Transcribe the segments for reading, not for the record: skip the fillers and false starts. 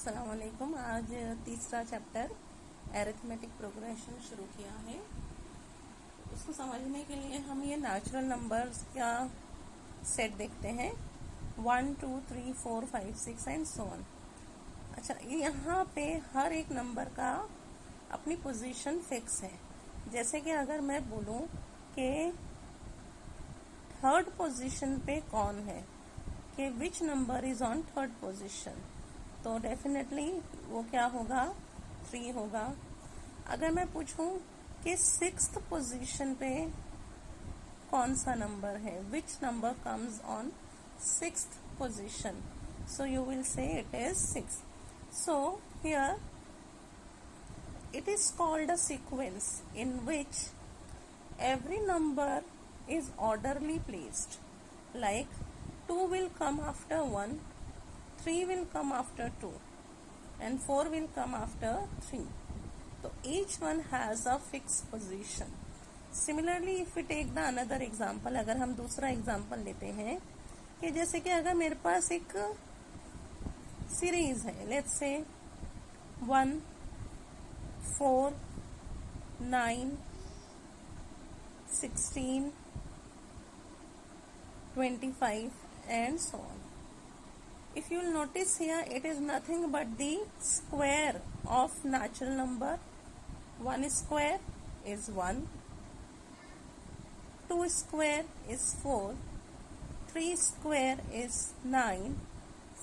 अस्सलामुअलैकुम। आज तीसरा चैप्टर एरिथमेटिक प्रोग्रेशन शुरू किया है। उसको समझने के लिए हम ये नेचुरल नंबर्स का सेट देखते हैं 1 2 3 4 5 6 एंड सो ऑन। अच्छा, यहाँ पे हर एक नंबर का अपनी पोजीशन फिक्स है। जैसे कि अगर मैं बोलूँ कि थर्ड पोजीशन पे कौन है, कि which number is on third position, तो डेफिनेटली वो क्या होगा, 3 होगा। अगर मैं पूछूं कि सिक्स्थ पोजीशन पे कौन सा नंबर है, which number comes on sixth position, so you will say it is 6. So here it is called a sequence in which every number is orderly placed, like 2 will come after 1, 3 will come after 2 and 4 will come after 3. So each one has a fixed position. Similarly, if we take the another example, अगर हम दूसरा example लेते हैं कि जैसे कि अगर मेरे पास एक सीरीज है, let's say 1 4 9 16 25 and so on. If you will notice here, it is nothing but the square of natural number. 1 square is 1, 2 square is 4, 3 square is 9,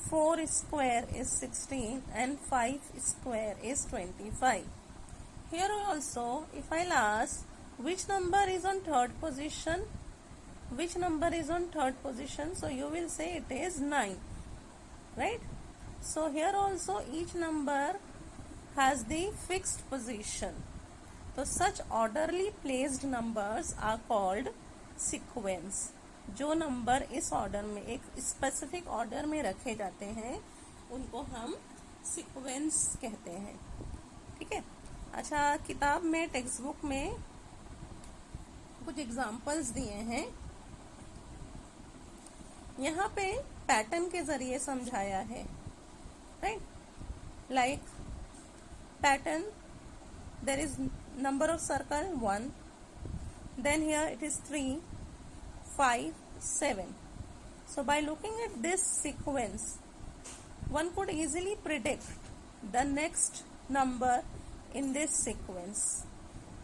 4 square is 16 and 5 square is 25. Here also, if I'll ask which number is on third position, which number is on third position, so you will say it is 9, right? So here also each number has the fixed position. So such orderly placed numbers are called sequence. जो number इस order में, एक specific order में रखे जाते हैं, उनको हम सीक्वेंस कहते हैं। ठीक है। अच्छा, किताब में, टेक्स्ट बुक में कुछ एग्जांपल्स दिए हैं। यहाँ पे पैटर्न के जरिए समझाया है, right? Like pattern, there is number of circle 1, then here it is 3 5 7. So by looking at this sequence, one could easily predict the next number in this sequence.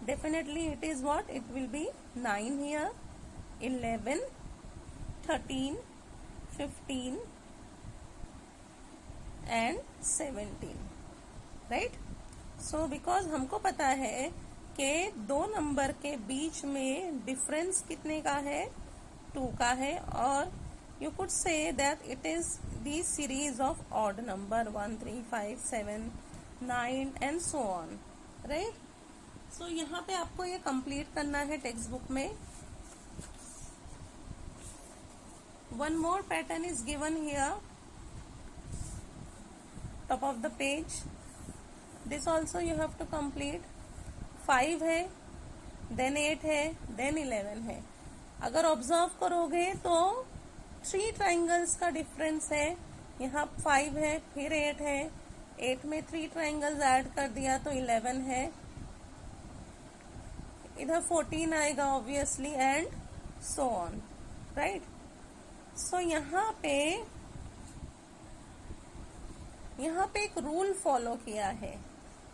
Definitely it is what? It will be 9 here, 11, 13, 15 and 17, right? So because हमको पता है कि दो number के बीच में difference कितने का है, 2 का है, और you could say that it is the series of odd number 1 3 5 7 9 and so on, right? So यहाँ पे आपको ये कंप्लीट करना है टेक्स्ट बुक में। One more pattern is given here, top of the page. This also you have to complete. 5 है, then 8 है, then 11 है। अगर ऑब्जर्व करोगे तो 3 ट्राइंगल्स का डिफरेंस है। यहाँ 5 है, फिर 8 है, 8 में 3 ट्राइंगल्स ऐड कर दिया तो 11 है। इधर 14 आएगा obviously, and so on, right? So यहाँ पे एक रूल फॉलो किया है।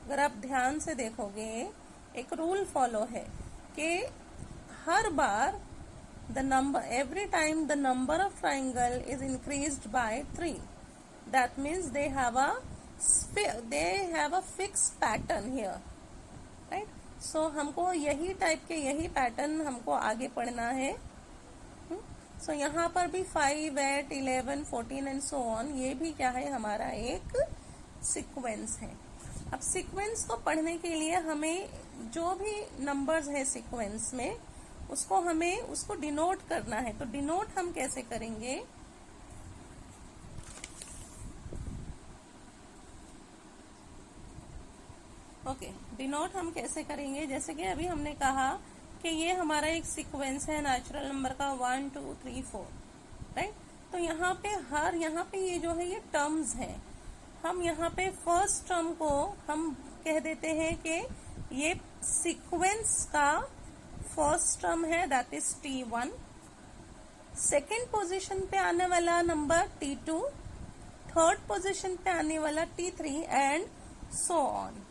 अगर आप ध्यान से देखोगे, एक रूल फॉलो है कि हर बार the number, every time the number of triangle is increased by 3, that means they have a fixed pattern here, right? So हमको यही टाइप के, यही पैटर्न हमको आगे पढ़ना है। So यहाँ पर भी 5, 8, 11, 14 एंड सो ऑन, ये भी क्या है, हमारा एक सीक्वेंस है। अब सीक्वेंस को पढ़ने के लिए हमें जो भी नंबर्स है सीक्वेंस में, उसको डिनोट करना है। तो डिनोट हम कैसे करेंगे? ओके, डिनोट हम कैसे करेंगे? जैसे कि अभी हमने कहा कि ये हमारा एक सीक्वेंस है नेचुरल नंबर का 1 2 3 4, राइट? तो यहाँ पे ये जो है ये टर्म्स हैं। हम यहाँ पे फर्स्ट टर्म को हम कह देते हैं कि ये सीक्वेंस का फर्स्ट टर्म है, that is T1। Second position पे आने वाला नंबर T2, थर्ड पोजीशन पे आने वाला T3 and so on,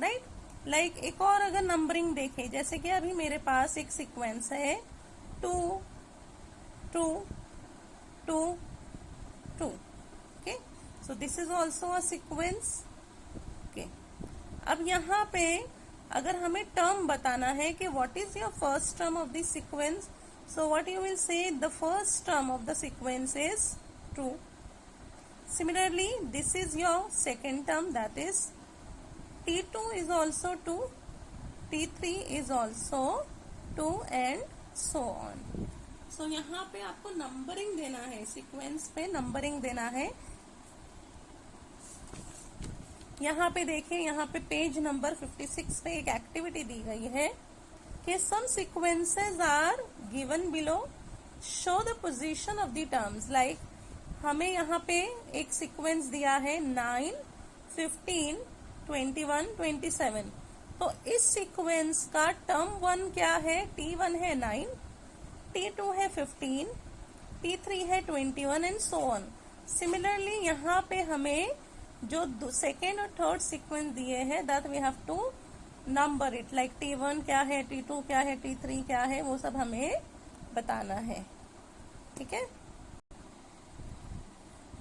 right. Like एक और अगर नंबरिंग देखें, जैसे कि अभी मेरे पास एक सीक्वेंस है 2 2 2 2, okay, so this is also a sequence, okay. अब यहाँ पे अगर हमें टर्म बताना है कि what is your first term of this sequence, so what you will say, the first term of the sequence is 2. Similarly, this is your second term, that is T2 is also 2, T3 is also 2 and so on. So यहाँ पे आपको numbering देना है, sequence पे numbering देना है। यहाँ पे देखें, यहाँ पे पेज नंबर 56 पे एक एक्टिविटी दी गई है कि some sequences are given below, show the position of the terms, like हमें यहाँ पे एक सीक्वेंस दिया है 9 15 21 27, तो इस सीक्वेंस का टर्म 1 क्या है, T1 है 9, T2 है 15, T3 है 21 एंड सो ऑन। सिमिलरली यहाँ पे हमें जो सेकेंड और थर्ड सीक्वेंस दिए हैं, that we have to number it, like T1 क्या है, T2 क्या है, T3 क्या है, वो सब हमें बताना है, ठीक है।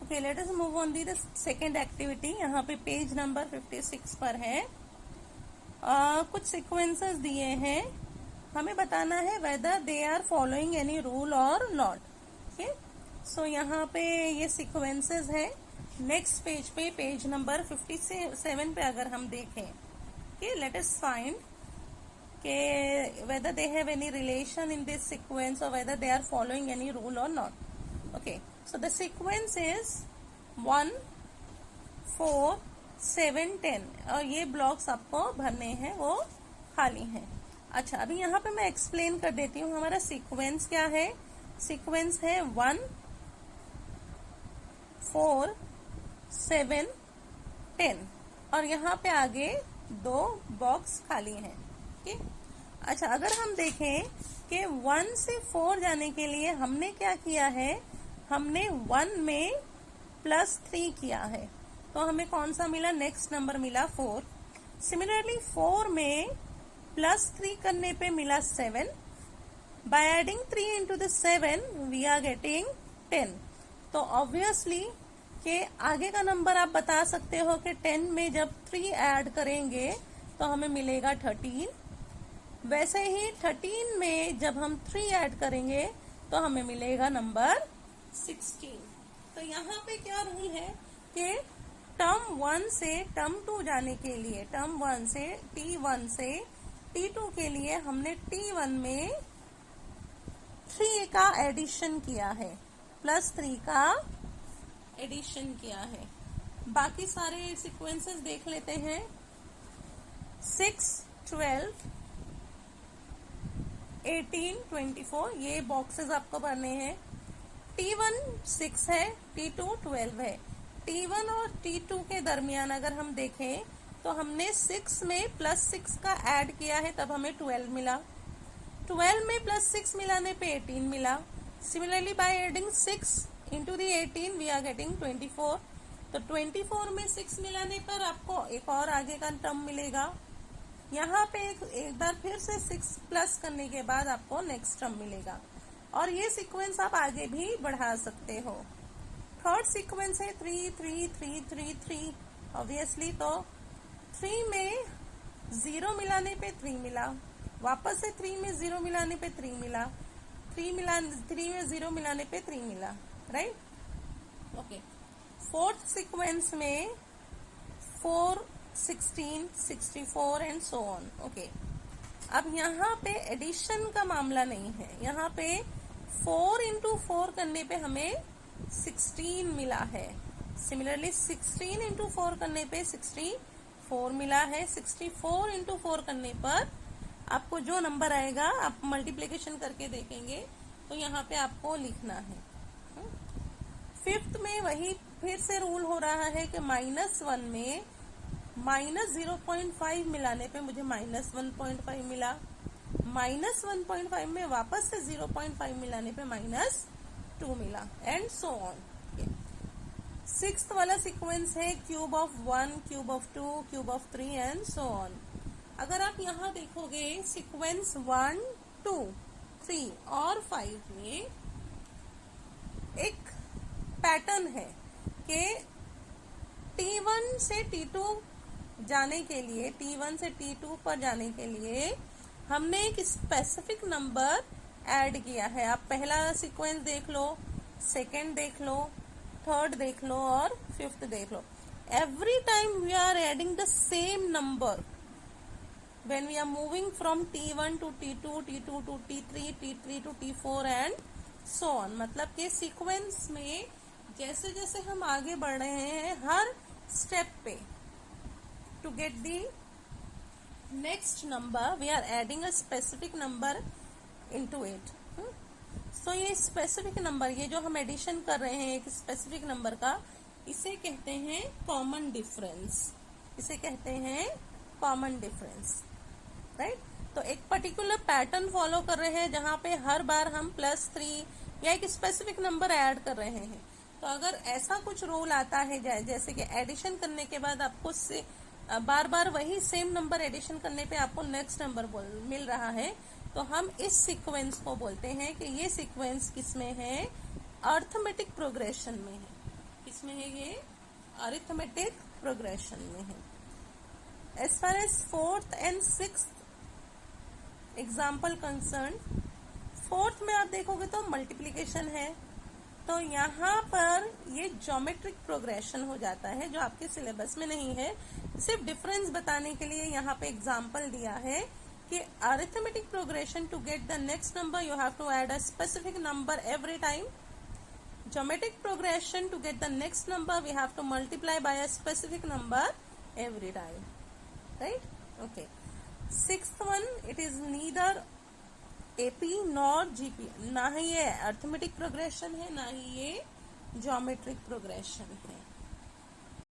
Okay, let us move on the the second activity. यहाँ पे पेज नंबर 56 पर है, कुछ सीक्वेंसेस दिए हैं, हमें बताना है whether they are following any rule और नॉट, ओके। सो यहाँ पे ये सीक्वेंसेस है। नेक्स्ट पेज पे, पेज नंबर 57 पे अगर हम देखें, okay, let us find whether they have any relation in this sequence or whether they are following any rule or not. Okay, so the sequence is 1 4 7 10 और ये blocks आपको भरने हैं, वो खाली हैं। अच्छा, अभी यहाँ पे मैं एक्सप्लेन कर देती हूँ हमारा सीक्वेंस क्या है। सीक्वेंस है 1 4 7 10 और यहाँ पे आगे 2 बॉक्स खाली हैं, ठीक। अच्छा, अगर हम देखें कि 1 से 4 जाने के लिए हमने क्या किया है, हमने 1 में +3 किया है, तो हमें कौन सा मिला, नेक्स्ट नंबर मिला 4। सिमिलरली 4 में +3 करने पे मिला 7, by adding 3 into the 7 we are getting 10। तो ऑब्वियसली कि आगे का नंबर आप बता सकते हो कि 10 में जब 3 ऐड करेंगे तो हमें मिलेगा 13, वैसे ही 13 में जब हम 3 ऐड करेंगे तो हमें मिलेगा नंबर 16। तो यहाँ पे क्या रूल है कि टर्म 1 से टर्म 2 जाने के लिए, टर्म 1 से T1 से T2 के लिए हमने T1 में 3 का एडिशन किया है, +3 का एडिशन किया है। बाकी सारे सीक्वेंसेस देख लेते हैं। 6 12 18 24 ये बॉक्सेस आपको भरने हैं। T1 6 है, T2 12 है। T1 और T2 के दरमियान अगर हम देखें तो हमने 6 में +6 का ऐड किया है, तब हमें 12 मिला। 12 में +6 मिलाने पे 18 मिला। Similarly by adding 6 into the 18 we are getting 24। तो 24 में 6 मिलाने पर आपको एक और आगे का टर्म मिलेगा। यहाँ पे एक बार फिर से 6 प्लस करने के बाद आपको नेक्स्ट टर्म मिलेगा, और ये सीक्वेंस आप आगे भी बढ़ा सकते हो। थर्ड सीक्वेंस है 3 3 3 3 3, ऑब्वियसली तो 3 में 0 मिलाने पे 3 मिला, वापस से 3 में 0 मिलाने पे 3 मिला, 3 में 0 मिलाने पे 3 मिला, राइट। ओके, फोर्थ सीक्वेंस में 4 16 64 एंड सो ऑन। ओके, अब यहाँ पे एडिशन का मामला नहीं है, यहाँ पे 4 into 4 करने पे हमें 16 मिला है। सिमिलरली 16 into 4 करने पे 64 मिला है। 64 into 4 करने पर आपको जो नंबर आएगा आप मल्टीप्लिकेशन करके देखेंगे तो यहाँ पे आपको लिखना है। फिफ्थ में वही फिर से रूल हो रहा है कि -1 में -0.5 मिलाने पे मुझे -1.5 मिला, -1.5 में वापस से 0.5 मिलाने पे -2 मिला, एंड सो ऑन। सिक्स्थ वाला सीक्वेंस है cube of 1, cube of 2, cube of 3 and so on. अगर आप यहाँ देखोगे सीक्वेंस 1, 2, 3 और 5 में एक पैटर्न है कि T1 से T2 जाने के लिए, T1 से T2 पर जाने के लिए हमने एक स्पेसिफिक नंबर ऐड किया है। आप पहला सीक्वेंस देख लो, सेकंड देख लो, थर्ड देख लो और फिफ्थ देख लो। Every time we are adding the same number when we are moving from T1 to T2, T2 to T3, T3 to T4 and so on। मतलब कि सीक्वेंस में जैसे जैसे हम आगे बढ़ रहे हैं, हर स्टेप पे to get the next number we are adding a specific number into it. So ये स्पेसिफिक नंबर, ये जो हम एडिशन कर रहे हैं एक स्पेसिफिक नंबर का, इसे कहते हैं कॉमन डिफरेंस। इसे कहते हैं कॉमन डिफरेंस, राइट। तो एक पर्टिकुलर पैटर्न फॉलो कर रहे हैं जहां पे हर बार हम +3 या एक स्पेसिफिक नंबर ऐड कर रहे हैं। तो अगर ऐसा कुछ रूल आता है जैसे कि एडिशन करने के बाद आपको बार बार वही सेम नंबर एडिशन करने पे आपको नेक्स्ट नंबर मिल रहा है, तो हम इस सीक्वेंस को बोलते हैं कि ये सीक्वेंस किसमें है, अरिथमेटिक प्रोग्रेशन में है। किसमें है ये, अरिथमेटिक प्रोग्रेशन में है। As far as fourth and sixth example concern, fourth में आप देखोगे तो मल्टीप्लीकेशन है, तो यहाँ पर ये ज्योमेट्रिक प्रोग्रेशन हो जाता है जो आपके सिलेबस में नहीं है। सिर्फ डिफरेंस बताने के लिए यहाँ पे एग्जाम्पल दिया है कि arithmetic progression to get the next number you have to add a specific number every time. Geometric progression to get the next number we have to multiply by a specific number every time, right. Okay, sixth one, it is neither AP nor GP, ना ही ये arithmetic progression है ना ही ये geometric progression है।